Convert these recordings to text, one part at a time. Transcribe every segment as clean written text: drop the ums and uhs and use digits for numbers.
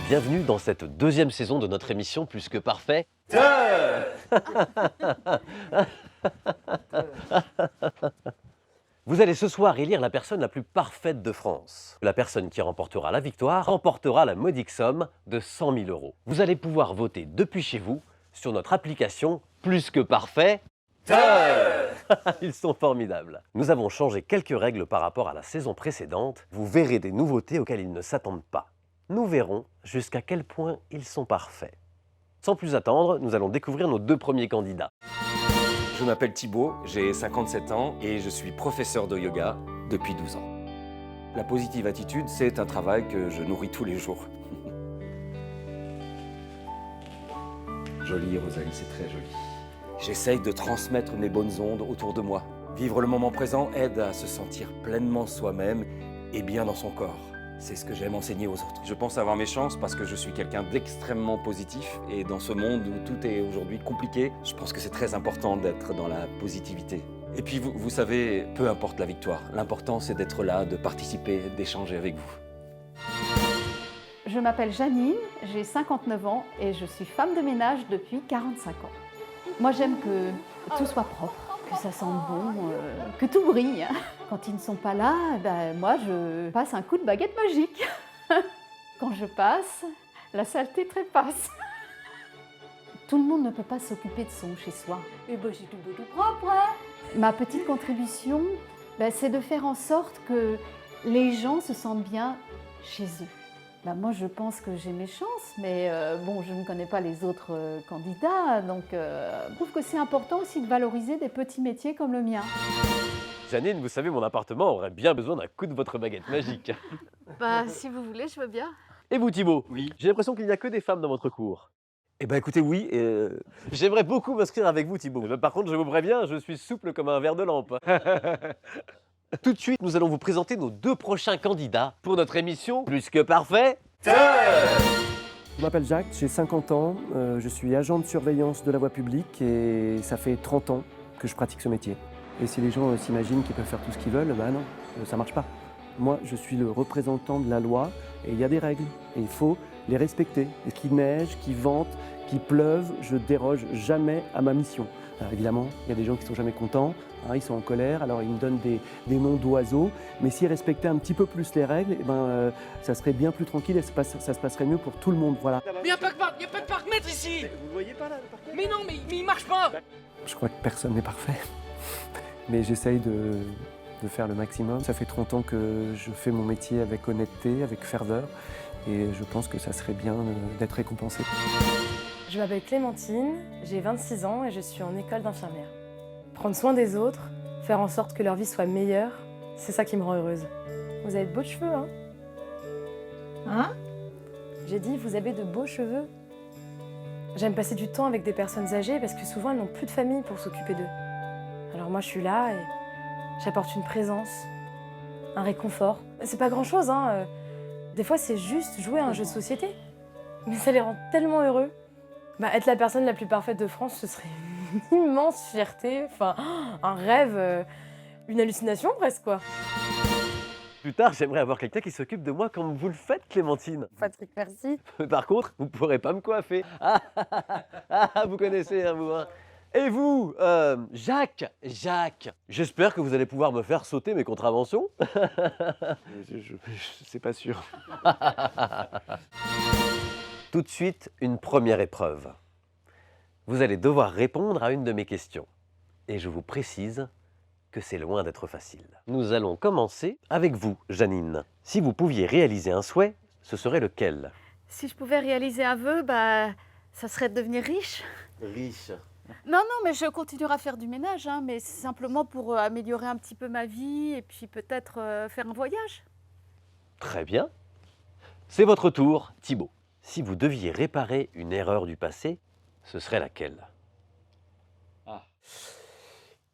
Bienvenue dans cette deuxième saison de notre émission Plus que parfait. Vous allez ce soir élire la personne la plus parfaite de France. La personne qui remportera la victoire remportera la modique somme de 100 000 €. Vous allez pouvoir voter depuis chez vous sur notre application Plus que parfait. Ils sont formidables. Nous avons changé quelques règles par rapport à la saison précédente. Vous verrez des nouveautés auxquelles ils ne s'attendent pas. Nous verrons jusqu'à quel point ils sont parfaits. Sans plus attendre, nous allons découvrir nos deux premiers candidats. Je m'appelle Thibaut, j'ai 57 ans et je suis professeur de yoga depuis 12 ans. La positive attitude, c'est un travail que je nourris tous les jours. Joli, Rosalie, c'est très joli. J'essaye de transmettre mes bonnes ondes autour de moi. Vivre le moment présent aide à se sentir pleinement soi-même et bien dans son corps. C'est ce que j'aime enseigner aux autres. Je pense avoir mes chances parce que je suis quelqu'un d'extrêmement positif et dans ce monde où tout est aujourd'hui compliqué, je pense que c'est très important d'être dans la positivité. Et puis vous savez, peu importe la victoire, l'important c'est d'être là, de participer, d'échanger avec vous. Je m'appelle Janine, j'ai 59 ans et je suis femme de ménage depuis 45 ans. Moi j'aime que tout soit propre, que ça sente bon, que tout brille. Quand ils ne sont pas là, moi je passe un coup de baguette magique. Quand je passe, la saleté trépasse. Tout le monde ne peut pas s'occuper de son chez soi. Et j'ai tout propre. Ma petite contribution, c'est de faire en sorte que les gens se sentent bien chez eux. Moi, je pense que j'ai mes chances, mais je ne connais pas les autres candidats, donc je trouve que c'est important aussi de valoriser des petits métiers comme le mien. Janine, vous savez, mon appartement aurait bien besoin d'un coup de votre baguette magique. Si vous voulez, je veux bien. Et vous, Thibaut? Oui. J'ai l'impression qu'il n'y a que des femmes dans votre cours. Eh ben écoutez, oui. J'aimerais beaucoup m'inscrire avec vous, Thibaut. Par contre, je vous préviens, je suis souple comme un verre de lampe. Tout de suite, nous allons vous présenter nos deux prochains candidats pour notre émission Plus que parfait. Je m'appelle Jacques, j'ai 50 ans, je suis agent de surveillance de la voie publique et ça fait 30 ans que je pratique ce métier. Et si les gens s'imaginent qu'ils peuvent faire tout ce qu'ils veulent, non, ça marche pas. Moi, je suis le représentant de la loi et il y a des règles et il faut les respecter. Et qu'il neige, qu'il vente, qu'il pleuve, je déroge jamais à ma mission. Alors évidemment, il y a des gens qui ne sont jamais contents, ils sont en colère, alors ils me donnent des noms d'oiseaux. Mais s'ils respectaient un petit peu plus les règles, ça serait bien plus tranquille et ça se passerait mieux pour tout le monde. Voilà. Mais il n'y a pas de parc-mètre ici. Vous voyez pas là le parc-mètre ? Mais non, mais il marche pas. Je crois que personne n'est parfait, mais j'essaye de faire le maximum. Ça fait 30 ans que je fais mon métier avec honnêteté, avec ferveur, et je pense que ça serait bien d'être récompensé. Je m'appelle Clémentine, j'ai 26 ans et je suis en école d'infirmière. Prendre soin des autres, faire en sorte que leur vie soit meilleure, c'est ça qui me rend heureuse. Vous avez de beaux cheveux, hein ? Hein ? J'ai dit, vous avez de beaux cheveux. J'aime passer du temps avec des personnes âgées parce que souvent elles n'ont plus de famille pour s'occuper d'eux. Alors moi je suis là et j'apporte une présence, un réconfort. C'est pas grand-chose, hein. Des fois c'est juste jouer à un jeu de société. Mais ça les rend tellement heureux. Être la personne la plus parfaite de France, ce serait une immense fierté, un rêve, une hallucination presque, quoi. Plus tard, j'aimerais avoir quelqu'un qui s'occupe de moi comme vous le faites, Clémentine. Patrick, merci. Par contre, vous ne pourrez pas me coiffer. Vous connaissez, hein, vous. Et vous, Jacques, j'espère que vous allez pouvoir me faire sauter mes contraventions. Je sais pas sûr. Tout de suite, une première épreuve. Vous allez devoir répondre à une de mes questions. Et je vous précise que c'est loin d'être facile. Nous allons commencer avec vous, Janine. Si vous pouviez réaliser un souhait, ce serait lequel? Si je pouvais réaliser un vœu, ça serait de devenir riche. Riche. Non, mais je continuerai à faire du ménage, mais c'est simplement pour améliorer un petit peu ma vie et puis peut-être faire un voyage. Très bien. C'est votre tour, Thibaut. Si vous deviez réparer une erreur du passé, ce serait laquelle?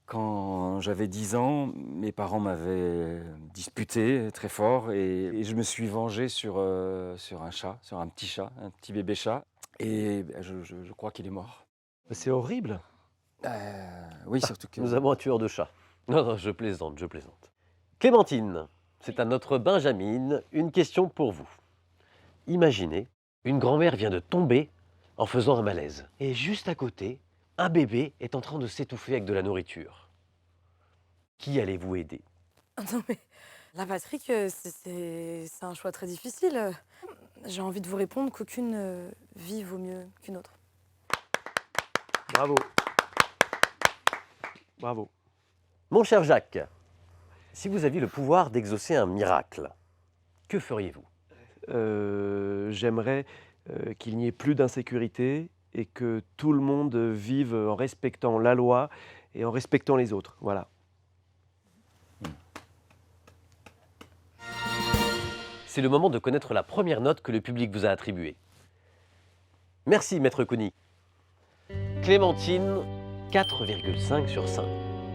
Quand j'avais 10 ans, mes parents m'avaient disputé très fort et je me suis vengé sur un chat, sur un petit bébé chat. Et je crois qu'il est mort. C'est horrible. Oui, surtout que... Nous avons un tueur de chat. Non, je plaisante. Clémentine, c'est à notre Benjamin une question pour vous. Imaginez Une grand-mère vient de tomber en faisant un malaise. Et juste à côté, un bébé est en train de s'étouffer avec de la nourriture. Qui allez-vous aider? Non mais, là Patrick, c'est un choix très difficile. J'ai envie de vous répondre qu'aucune vie vaut mieux qu'une autre. Bravo. Bravo. Mon cher Jacques, si vous aviez le pouvoir d'exaucer un miracle, que feriez-vous? J'aimerais qu'il n'y ait plus d'insécurité et que tout le monde vive en respectant la loi et en respectant les autres. Voilà. C'est le moment de connaître la première note que le public vous a attribuée. Merci, Maître Kouny. Clémentine, 4,5 sur 5.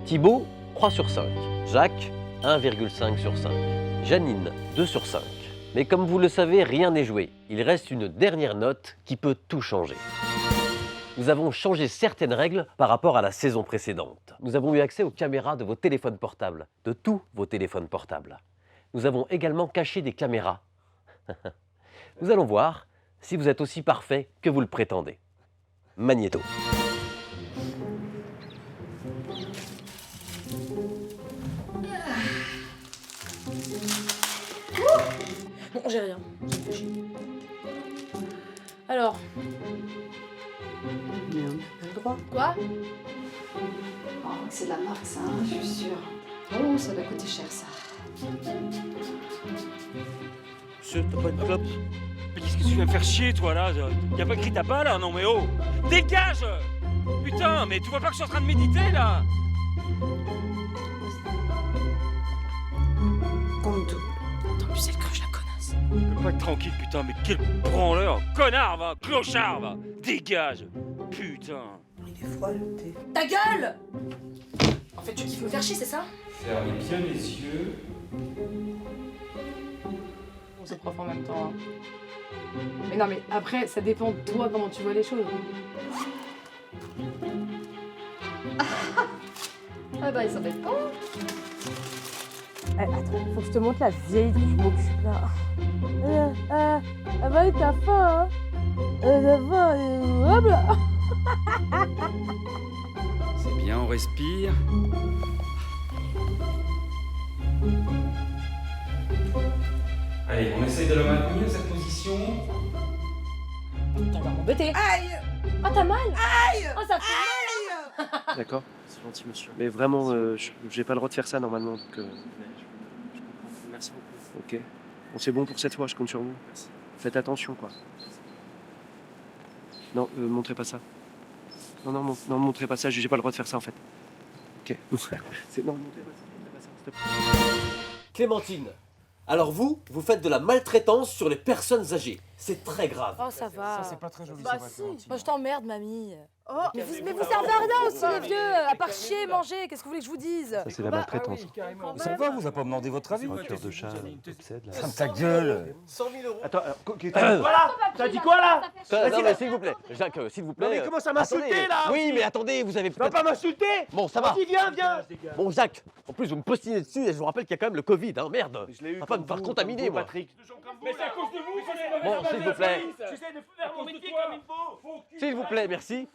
Thibaut, 3 sur 5. Jacques, 1,5 sur 5. Janine, 2 sur 5. Mais comme vous le savez, rien n'est joué. Il reste une dernière note qui peut tout changer. Nous avons changé certaines règles par rapport à la saison précédente. Nous avons eu accès aux caméras de vos téléphones portables, de tous vos téléphones portables. Nous avons également caché des caméras. Nous allons voir si vous êtes aussi parfait que vous le prétendez. Magnéto. Bon, j'ai rien. J'ai réfléchi. Alors. T'as le droit. Quoi? Oh, c'est de la marque, ça, hein, je suis sûre. Oh, ça doit coûter cher, ça. Monsieur, t'as pas une clope? Mais qu'est-ce que tu viens me faire chier, toi, là? Y'a pas écrit tabac, là? Non, mais oh! Dégage! Putain, mais tu vois pas que je suis en train de méditer, là? Compte tout. Tant plus elle creuse la connasse. Je peux pas être tranquille, putain, mais quel branleur! Connard, va! Clochard, va! Dégage! Putain! Il est froid, le thé. Ta gueule! En fait, tu kiffes me faire chier, c'est ça? Fermez bien les yeux. On se prof en même temps. Hein. Mais non, mais après, ça dépend de toi comment tu vois les choses. Ah bah, ils s'embêtent pas. Eh, attends, faut que je te montre la vieille dont je m'occupe là. Ah bah, t'as faim, hein? T'as faim, hop là! C'est bien, on respire. Allez, on essaye de la maintenir, cette position. T'as l'air m'embêter. Aïe! Ah, t'as mal? Aïe! Oh, ça fait mal! D'accord, c'est gentil, monsieur. Mais vraiment, j'ai pas le droit de faire ça normalement. Donc, je comprends. Merci beaucoup. Ok. Bon, c'est bon pour cette fois, je compte sur vous. Merci. Faites attention, quoi. Non, montrez pas ça. Non, montrez pas ça, j'ai pas le droit de faire ça en fait. Ok. Non, montrez pas ça, s'il te plaît. Clémentine, alors vous faites de la maltraitance sur les personnes âgées. C'est très grave. Oh, ça va. Ça, c'est pas très joli, Bah c'est vrai, si. Clémentine. Moi, je t'emmerde, mamie. Mais vous servez à rien aussi, les vieux. À part chier, manger, qu'est-ce que vous voulez que je vous dise? Ça, c'est la maltraitance. Ça va, vous a pas demandé votre avis? Un cœur de chat, obsède là. Ferme ta gueule. 100 000 euros. Attends, voilà. T'as dit quoi là? Non, mais s'il vous plaît, Jacques, s'il vous plaît. Non, mais comment ça m'insulter, attendez. là, Oui, aussi mais attendez, vous avez Tu vas peut-être... pas m'insulter? Bon, ça va. Vas-y, viens. Bon, Jacques, en plus, vous me postinez dessus et je vous rappelle qu'il y a quand même le Covid, hein, merde. Je l'ai eu On va pas comme me faire vous, contaminer, comme vous, moi. Patrick. Mais c'est à cause de vous! Bon, s'il vous plaît. J'essaie de faire mon métier comme il faut! S'il vous plaît, merci.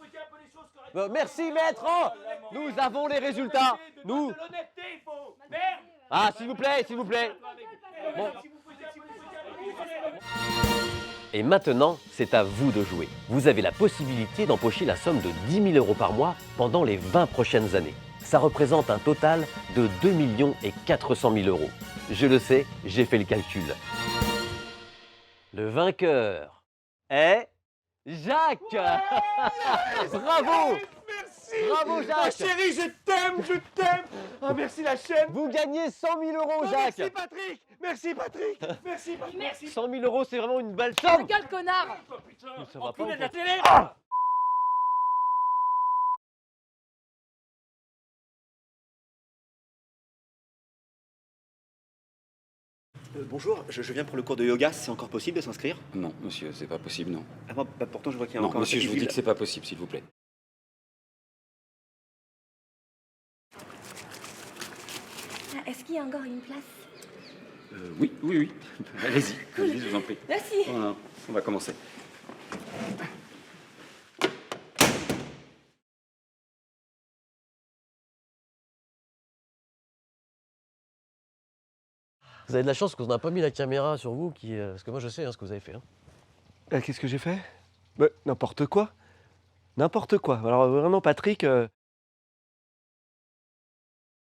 Merci, maître. Oh, nous avons les résultats. Nous... L'honnêteté, il faut! Merde! Ah, s'il vous plaît. Bon. Et maintenant, c'est à vous de jouer. Vous avez la possibilité d'empocher la somme de 10 000 euros par mois pendant les 20 prochaines années. Ça représente un total de 2 400 000 euros. Je le sais, j'ai fait le calcul. Le vainqueur est Jacques. Bravo. Merci. Bravo, Jacques. Ma chérie, je t'aime. Ah, merci la chaîne. Vous gagnez 100 000 euros, Jacques. Merci Patrick. 100 000 euros, c'est vraiment une belle Ta somme. gueule, connard! Ça va pas, Enculé de la ou quoi? télé! Bonjour, je viens pour le cours de yoga, c'est encore possible de s'inscrire? Non, monsieur, c'est pas possible, non. Ah, bah, pourtant je vois qu'il y a Non, encore monsieur, un je vous dis tapis que c'est pas possible, s'il vous plaît. Est-ce qu'il y a encore une place? Oui. Allez-y, je vous en prie. Merci. Voilà, on va commencer. Vous avez de la chance qu'on n'a pas mis la caméra sur vous, parce que moi je sais ce que vous avez fait. Qu'est-ce que j'ai fait? N'importe quoi. N'importe quoi. Alors vraiment, Patrick...